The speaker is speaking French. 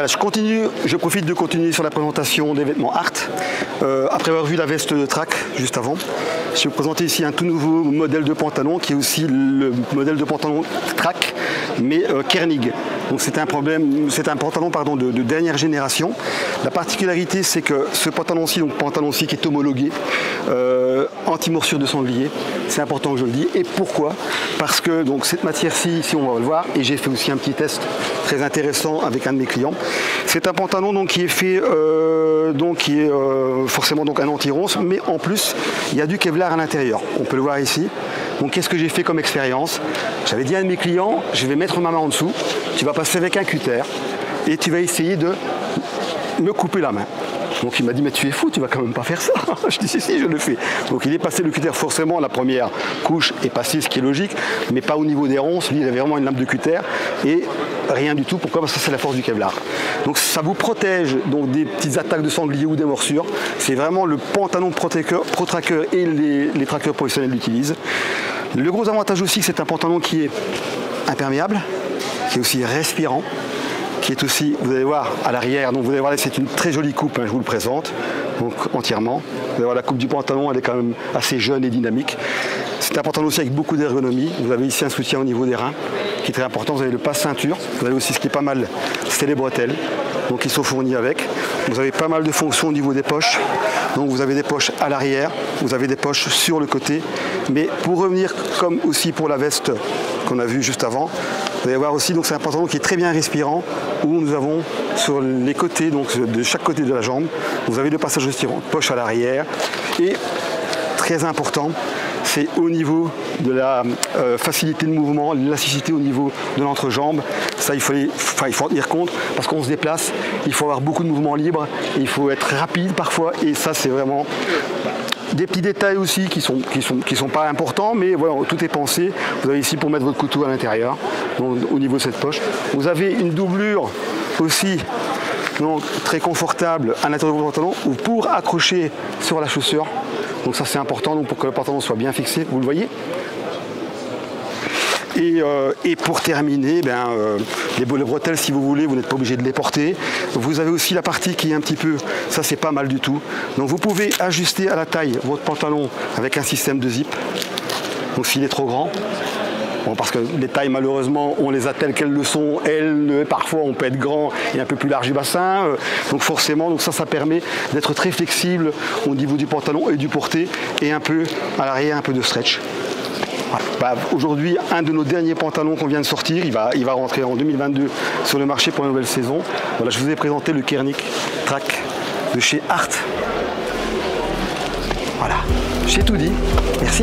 Voilà, je profite de continuer sur la présentation des vêtements Art. Après avoir vu la veste de Track juste avant, je vais vous présenter ici un tout nouveau modèle de pantalon qui est aussi le modèle de pantalon Track, mais Kernig. Donc c'est un pantalon de dernière génération. La particularité, c'est que ce pantalon-ci, qui est homologué, anti-morsure de sanglier, c'est important que je le dise. Et pourquoi? Parce que donc, cette matière-ci, ici on va le voir, et j'ai fait aussi un petit test très intéressant avec un de mes clients. C'est un pantalon donc, qui est fait, forcément donc, un anti-ronce, mais en plus, il y a du Kevlar à l'intérieur. On peut le voir ici. Donc qu'est-ce que j'ai fait comme expérience? J'avais dit à un de mes clients, je vais mettre ma main en dessous, tu vas passer avec un cutter et tu vas essayer de me couper la main. Donc il m'a dit, mais tu es fou, tu vas quand même pas faire ça. Je dis, si, je le fais. Donc il est passé le cutter, forcément, la première couche est passée, ce qui est logique, mais pas au niveau des ronces. Lui, il avait vraiment une lame de cutter et rien du tout. Pourquoi? Parce que c'est la force du Kevlar. Donc ça vous protège donc, des petites attaques de sanglier ou des morsures. C'est vraiment le pantalon Pro-Tracker et les trackers professionnels l'utilisent. Le gros avantage aussi, c'est un pantalon qui est imperméable, qui est aussi respirant, qui est aussi, vous allez voir, à l'arrière. Donc vous allez voir, c'est une très jolie coupe, hein, je vous le présente, donc entièrement. Vous allez voir, la coupe du pantalon, elle est quand même assez jeune et dynamique. C'est un pantalon aussi avec beaucoup d'ergonomie. Vous avez ici un soutien au niveau des reins, qui est très important. Vous avez le passe-ceinture. Vous avez aussi, ce qui est pas mal, c'est les bretelles. Donc ils sont fournis avec. Vous avez pas mal de fonctions au niveau des poches. Donc vous avez des poches à l'arrière, vous avez des poches sur le côté. Mais pour revenir, comme aussi pour la veste qu'on a vue juste avant, vous allez voir aussi, donc c'est un pantalon qui est très bien respirant, où nous avons sur les côtés, donc de chaque côté de la jambe, vous avez le passage de poche à l'arrière. Et très important, c'est au niveau de la facilité de mouvement, l'élasticité au niveau de l'entrejambe. Ça, il faut en tenir compte parce qu'on se déplace, il faut avoir beaucoup de mouvements libres, il faut être rapide parfois, et ça, c'est vraiment des petits détails aussi qui sont pas importants, mais voilà, tout est pensé. Vous avez ici pour mettre votre couteau à l'intérieur, au niveau de cette poche. Vous avez une doublure aussi, donc très confortable à l'intérieur de votre pantalon, ou pour accrocher sur la chaussure. Donc ça c'est important, donc pour que le pantalon soit bien fixé, vous le voyez. Et pour terminer, les bretelles, si vous voulez, vous n'êtes pas obligé de les porter. Vous avez aussi la partie qui est un petit peu, ça c'est pas mal du tout. Donc vous pouvez ajuster à la taille votre pantalon avec un système de zip. Donc s'il est trop grand, bon, parce que les tailles malheureusement on les a telles qu'elles le sont, parfois on peut être grand et un peu plus large du bassin, donc forcément donc ça permet d'être très flexible au niveau du pantalon et du porté, et un peu à l'arrière, un peu de stretch. Voilà. Aujourd'hui, un de nos derniers pantalons qu'on vient de sortir, il va rentrer en 2022 sur le marché pour la nouvelle saison. Voilà, je vous ai présenté le Kernig Track de chez Art. Voilà, j'ai tout dit. Merci.